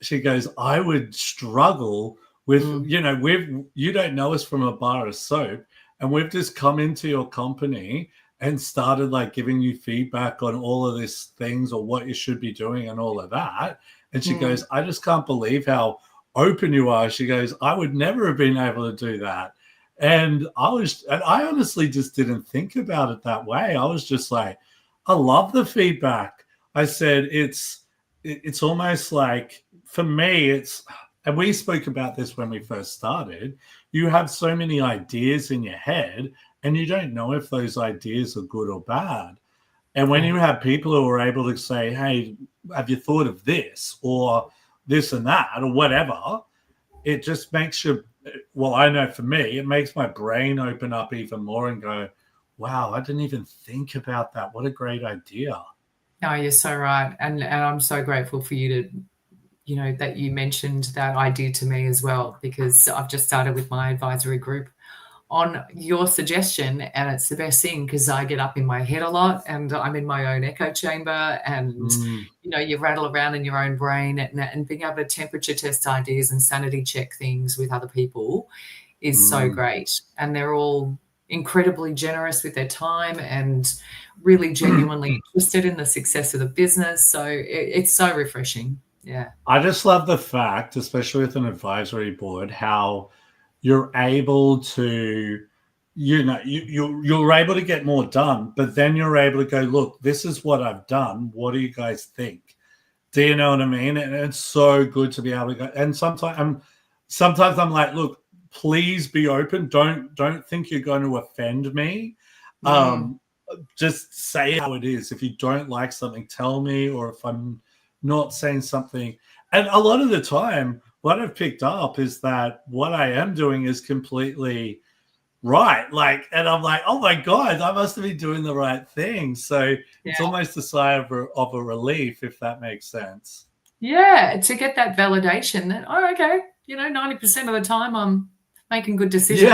She goes, I would struggle with, you don't know us from a bar of soap, and we've just come into your company and started like giving you feedback on all of these things or what you should be doing and all of that. And she goes, I just can't believe how open you are. She goes, I would never have been able to do that. And I honestly just didn't think about it that way. I was just like, I love the feedback. I said, it's almost like, for me, and we spoke about this when we first started, you have so many ideas in your head and you don't know if those ideas are good or bad. And when you have people who are able to say, hey, have you thought of this or this and that or whatever, it just makes you, well, I know for me, it makes my brain open up even more and go, wow, I didn't even think about that. What a great idea. No, you're so right. And I'm so grateful for you to, that you mentioned that idea to me as well, because I've just started with my advisory group on your suggestion, and it's the best thing because I get up in my head a lot and I'm in my own echo chamber and, you rattle around in your own brain and being able to temperature test ideas and sanity check things with other people is so great. And they're all incredibly generous with their time and really genuinely interested in the success of the business. So it's so refreshing. Yeah. I just love the fact, especially with an advisory board, how you're able to, you're able to get more done, but then you're able to go, look, this is what I've done. What do you guys think? Do you know what I mean? And it's so good to be able to go. And sometimes I'm like, look, please be open. Don't think you're going to offend me. Just say how it is. If you don't like something, tell me, or if I'm not saying something. And a lot of the time, what I've picked up is that what I am doing is completely right. Like, and I'm like, oh my God, I must have been doing the right thing. So it's almost a sigh of a relief, if that makes sense. Yeah, to get that validation that, oh, okay, 90% of the time I'm making good decisions.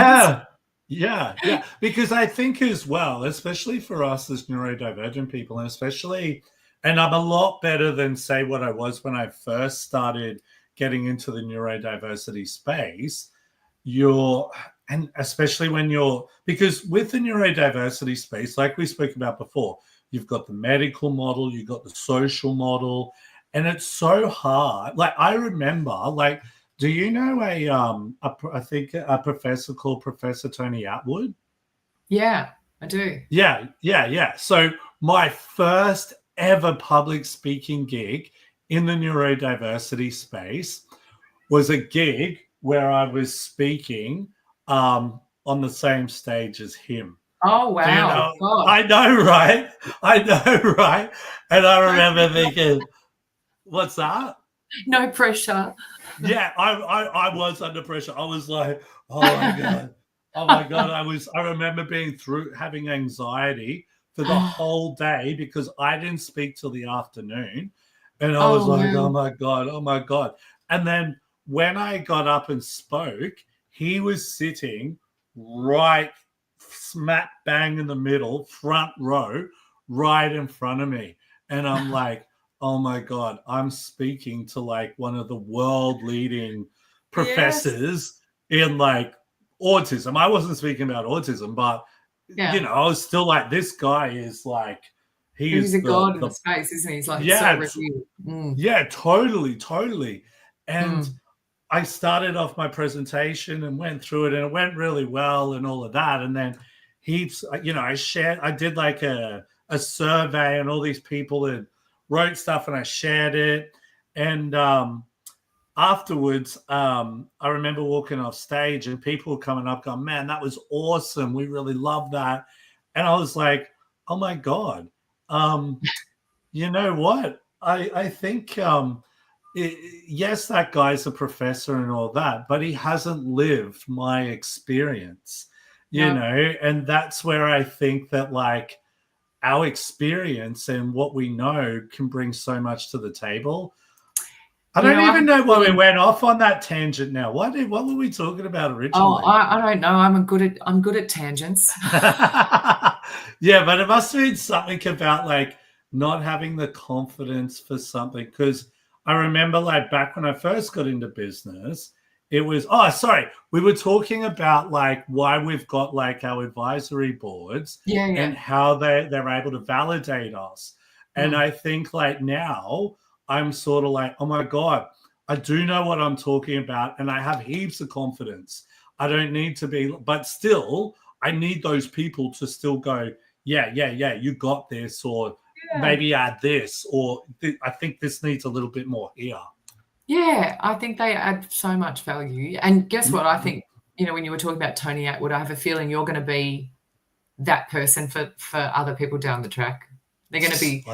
Yeah. Because I think as well, especially for us as neurodivergent people, and I'm a lot better than, say, what I was when I first started getting into the neurodiversity space, and especially because with the neurodiversity space, like we spoke about before, you've got the medical model, you've got the social model, and it's so hard. Like, I remember, like, do you know I think a professor called Professor Tony Atwood? Yeah, I do. Yeah. So my first ever public speaking gig in the neurodiversity space was a gig where I was speaking on the same stage as him. Oh, wow. I know, right? And I remember thinking, what's that? No pressure. Yeah, I was under pressure. I was like, oh my God. I remember having anxiety for the whole day because I didn't speak till the afternoon. And I was like, oh my God. And then when I got up and spoke, he was sitting right smack bang in the middle, front row, right in front of me. And I'm like, oh my God, I'm speaking to like one of the world leading professors in like autism. I wasn't speaking about autism, but I was still like, this guy is like, He He's is a god in the the space, isn't he? He's like so yeah, revered. yeah, totally. And Mm. I started off my presentation and went through it, and it went really well and all of that. And then I did like a survey, and all these people had wrote stuff, and I shared it. And afterwards, I remember walking off stage, and people were coming up going, "Man, that was awesome. We really love that." And I was like, "Oh my God." Um, you know what? I think yes, that guy's a professor and all that, but he hasn't lived my experience, Yep. and that's where I think that like our experience and what we know can bring so much to the table. I You don't know, I even have a know why we feeling. went off on that tangent now. What were we talking about Oh, originally? I don't know. I'm good at tangents. Yeah, but it must have been something about like not having the confidence for something. Because I remember like back when I first got into business, it was sorry, we were talking about like why we've got like our advisory boards Yeah, and yeah. how they're able to validate us. And Mm. I think like now I'm sort of like, oh my God, I do know what I'm talking about, and I have heaps of confidence. I don't need to be, but still, I need those people to still go, yeah, you got this, or Yeah. maybe add this, or I think this needs a little bit more here. Yeah, I think they add so much value. And guess what? I Mm-hmm. think, when you were talking about Tony Atwood, I have a feeling you're going to be that person for other people down the track. They're going to be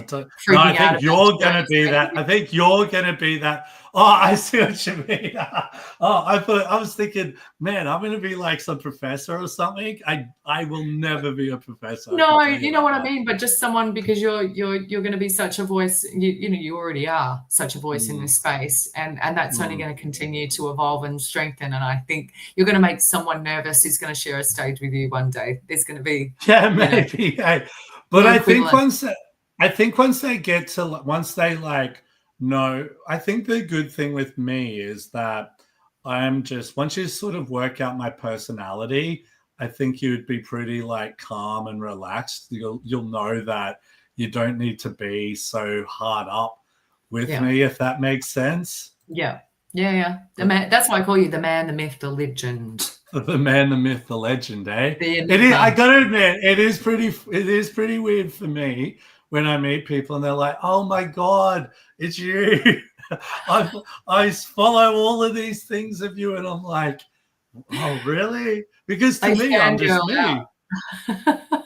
No, I freaking out think about you're sharing gonna a be stage that. I with think you're gonna be that. Oh, I see what you mean. I was thinking, man, I'm gonna be like some professor or something. I will never be a professor. you. I can No, tell you you know that what I much. mean, but just someone because you're going to be such a voice. You already are such a voice in Mm, this space, and that's only mm. going to continue to evolve and strengthen. And I think you're going to make someone nervous who's going to share a stage with you one day. There's going to be, Yeah, you know, maybe. Hey. But your I think equivalent. once they get to once they like know, I think the good thing with me is that I'm just once you sort of work out my personality, I think you'd be pretty like calm and relaxed. You'll know that you don't need to be so hard up with Yeah. me, if that makes sense. Yeah. Yeah, yeah. The But man, that's why I call you the man, the myth, the legend, the man, the myth, the legend, eh? the It is. I enigma. gotta admit, it is pretty. It is pretty weird for me when I meet people and they're like, "Oh my god, it's you!" I I follow all of these things of you, and I'm like, "Oh, really?" Because to They me, I'm fangirl just me. out.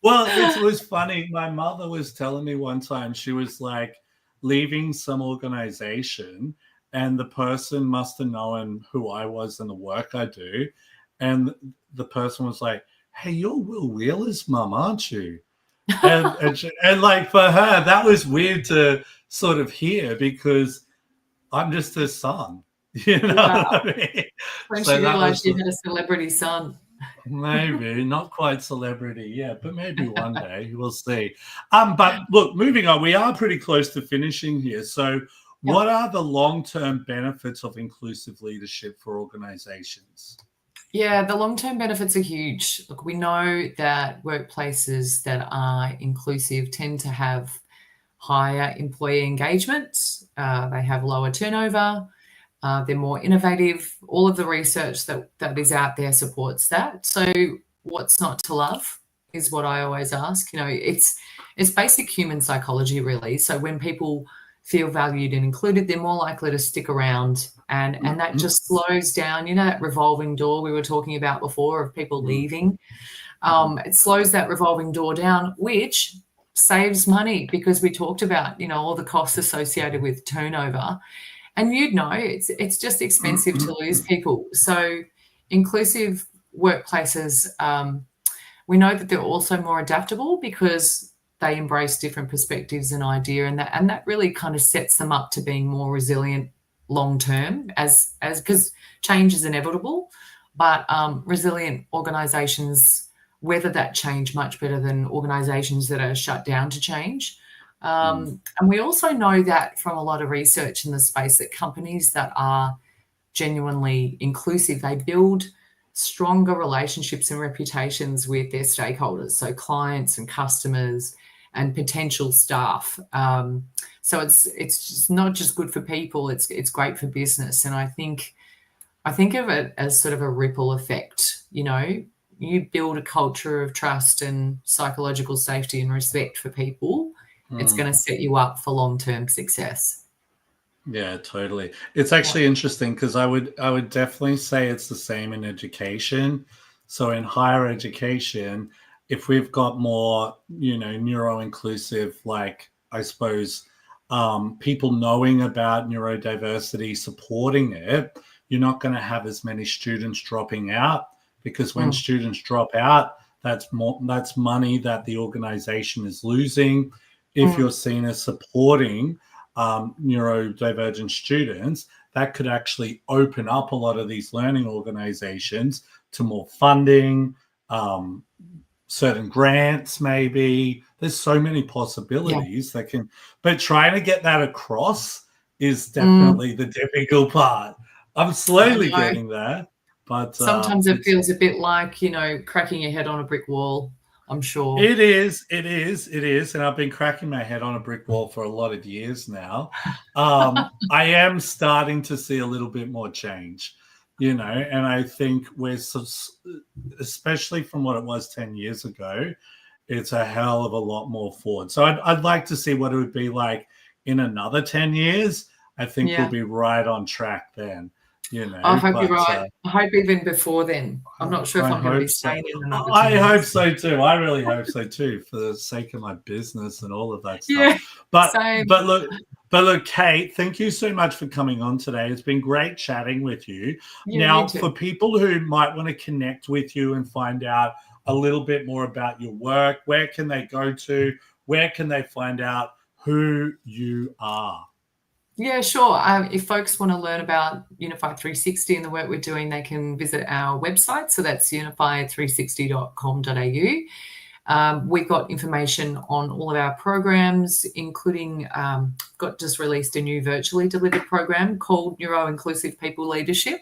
Well, it was funny. My mother was telling me one time she was like leaving some organization, and the person must have known who I was and the work I do. And the person was like, "Hey, you're Will Wheeler's mum, aren't you?" And like for her, that was weird to sort of hear because I'm just her son. You know Wow. what I mean? When she So that realized was she had a celebrity son. maybe not quite celebrity yet, but maybe one day we'll see. But look, moving on, we are pretty close to finishing here. So, Yep. what are the long-term benefits of inclusive leadership for organizations? Yeah, the long-term benefits are huge. Look, we know that workplaces that are inclusive tend to have higher employee engagement. They have lower turnover. They're more innovative. All of the research that is out there supports that. So, what's not to love is what I always ask. It's basic human psychology, really. So when people feel valued and included, they're more likely to stick around, and that Mhm, just slows down. That revolving door we were talking about before of people mhm, leaving. mhm, It slows that revolving door down, which saves money because we talked about all the costs associated with turnover. And it's just expensive to lose mhm, people. So inclusive workplaces, we know that they're also more adaptable because they embrace different perspectives and idea, and that really kind of sets them up to being more resilient long term, as because change is inevitable, but resilient organisations weather that change much better than organisations that are shut down to change. mhm, And we also know that from a lot of research in the space that companies that are genuinely inclusive, they build stronger relationships and reputations with their stakeholders, so clients and customers, and potential staff. So it's just not just good for people, it's great for business. And I think of it as sort of a ripple effect. You know, you build a culture of trust and psychological safety and respect for people, it's going to set you up for long-term success. Yeah, totally. It's actually interesting because I would definitely say it's the same in education. So in higher education, if we've got more, neuro-inclusive, like I suppose, people knowing about neurodiversity, supporting it, you're not going to have as many students dropping out, because when students drop out, that's money that the organization is losing. If you're seen as supporting neurodivergent students, that could actually open up a lot of these learning organizations to more funding, certain grants, maybe. There's so many possibilities that can, but trying to get that across is definitely the difficult part. I'm slowly getting there, but sometimes it feels a bit like, cracking your head on a brick wall. I'm sure it is, and I've been cracking my head on a brick wall for a lot of years now. I am starting to see a little bit more change, and I think we're, especially from what it was 10 years ago, it's a hell of a lot more forward. So I'd like to see what it would be like in another 10 years. I think we'll be right on track then. I hope you're right. I hope even before then. I'm not sure if I'm going to be staying in another 10 years. I hope so too. I really hope so too, for the sake of my business and all of that stuff. But look, Kate, thank you so much for coming on today. It's been great chatting with you. Now, for people who might want to connect with you and find out a little bit more about your work, where can they go to? Where can they find out who you are? Yeah, sure. If folks want to learn about Unify 360 and the work we're doing, they can visit our website. So that's unify360.com.au. We've got information on all of our programs, including just released a new virtually delivered program called Neuro-inclusive People Leadership.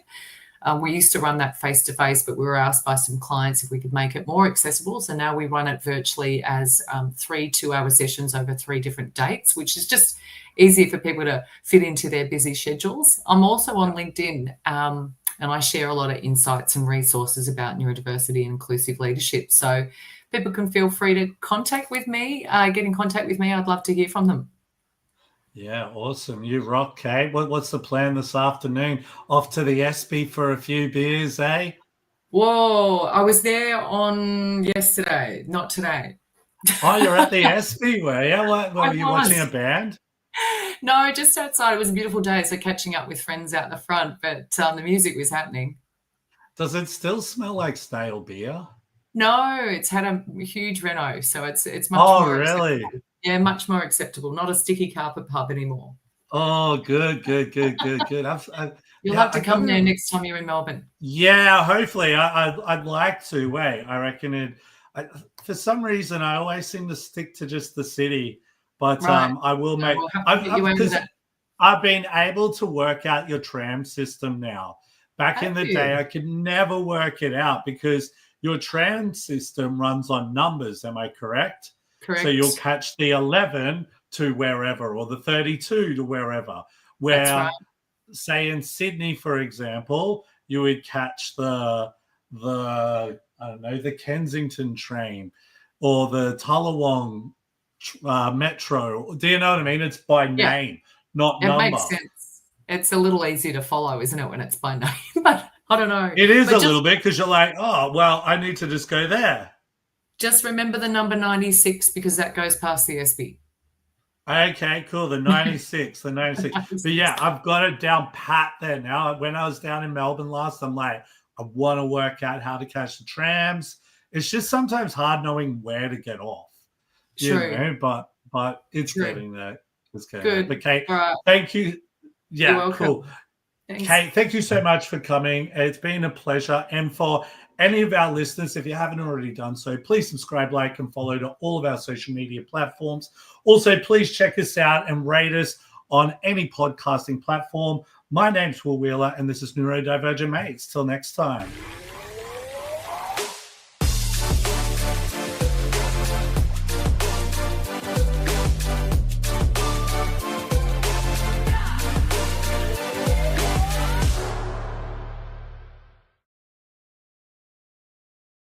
We used to run that face-to-face, but we were asked by some clients if we could make it more accessible. So now we run it virtually as 3 2-hour sessions over 3 different dates, which is just easier for people to fit into their busy schedules. I'm also on LinkedIn, and I share a lot of insights and resources about neurodiversity and inclusive leadership. So people can feel free to get in contact with me. I'd love to hear from them. Yeah, awesome. You rock, Kate. What's the plan this afternoon? Off to the SB for a few beers, eh? Whoa, I was there on yesterday, not today. Oh, you're at the SB, were you? Were you watching a band? No, just outside. It was a beautiful day, so catching up with friends out the front, but the music was happening. Does it still smell like stale beer? No, it's had a huge reno, so it's much more. Oh, really? Acceptable. Yeah, much more acceptable. Not a sticky carpet pub anymore. Oh, good. You'll have to come there next time you're in Melbourne. Yeah, hopefully. I'd like to. Wait, I reckon for some reason, I always seem to stick to just the city. But I will make. I've been able to work out your tram system now. Back in the day, I could never work it out because your tram system runs on numbers. Am I correct? Correct. So you'll catch the 11 to wherever, or the 32 to wherever. Where, say in Sydney, for example, you would catch the Kensington train or the Tullawong metro. Do you know what I mean? It's by name, not number. It makes sense. It's a little easier to follow, isn't it, when it's by name? But I don't know. It is a little bit, because you're like, oh, well, I need to just go there. Just remember the number 96 because that goes past the SB. Okay, cool. The 96, the 96. But yeah, I've got it down pat there now. When I was down in Melbourne last, I'm like, I want to work out how to catch the trams. It's just sometimes hard knowing where to get off. True. But it's getting there. It's getting good. There. But Kate, right. Thank you. Yeah, you're welcome. Cool. Thanks. Kate, thank you so much for coming. It's been a pleasure. And for any of our listeners, if you haven't already done so, please subscribe, like, and follow to all of our social media platforms. Also, please check us out and rate us on any podcasting platform. My name's Will Wheeler, and this is Neurodivergent Mates. Till next time.